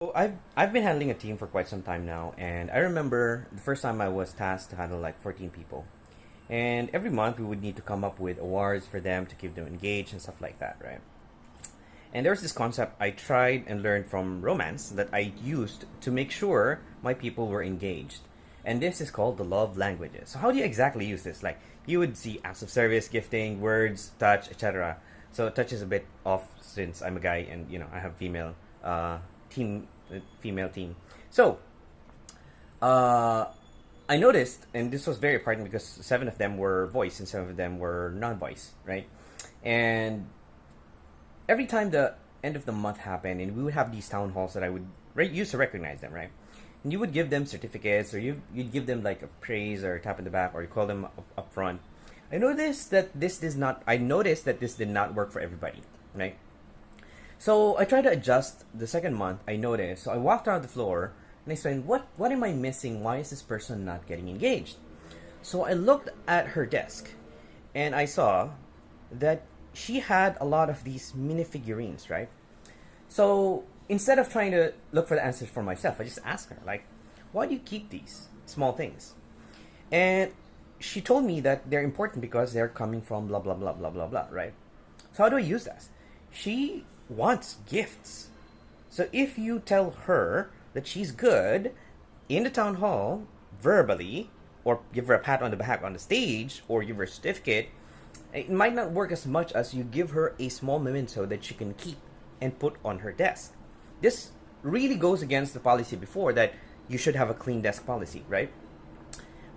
So I've been handling a team for quite some time now, and I remember the first time I was tasked to handle like 14 people. And every month we would need to come up with awards for them to keep them engaged and stuff like that, right? And there was this concept I tried and learned from romance that I used to make sure my people were engaged. And this is called the love languages. So how do you exactly use this? Like you would see acts of service, gifting, words, touch, etc. So touch is a bit off since I'm a guy and I have team female team. So uh, I noticed, and this was very important because seven of them were voice and seven of them were non-voice, right? And every time the end of the month happened, and we would have these town halls that I would use to recognize them, right? And you would give them certificates, or you'd give them like a praise or a tap in the back, or you call them up front. I noticed that this did not work for everybody, right? So I tried to adjust the second month. I noticed. So I walked around the floor and I said, "What am I missing? Why is this person not getting engaged?" So I looked at her desk, and I saw that she had a lot of these mini figurines, right? So instead of trying to look for the answers for myself, I just asked her, like, "Why do you keep these small things?" And she told me that they're important because they're coming from blah blah blah blah blah blah, right? So how do I use that? She wants gifts. So if you tell her that she's good in the town hall verbally, or give her a pat on the back on the stage, or give her a certificate, it might not work as much as you give her a small memento that she can keep and put on her desk. This really goes against the policy before that you should have a clean desk policy, right?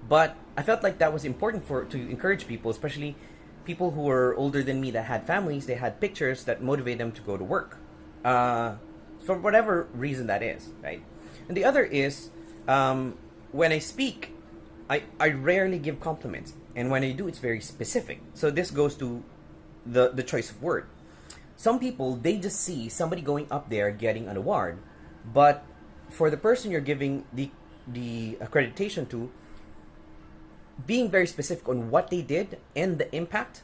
But I felt like that was important to encourage people, especially people who were older than me that had families. They had pictures that motivate them to go to work, for whatever reason that is, right? And the other is, when I speak, I rarely give compliments, and when I do, it's very specific. So this goes to the choice of word. Some people, they just see somebody going up there getting an award, but for the person you're giving the accreditation to, being very specific on what they did and the impact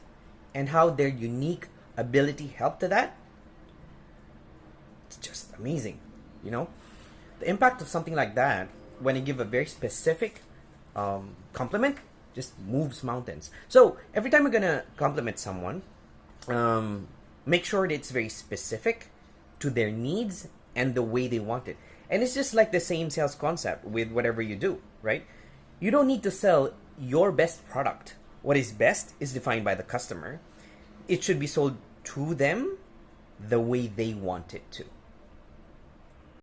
and how their unique ability helped to that, it's just amazing. You know, the impact of something like that, when you give a very specific compliment, just moves mountains. So every time you're gonna compliment someone, make sure that it's very specific to their needs and the way they want it. And it's just like the same sales concept with whatever you do, right? You don't need to sell your best product. What is best is defined by the customer. It should be sold to them the way they want it to.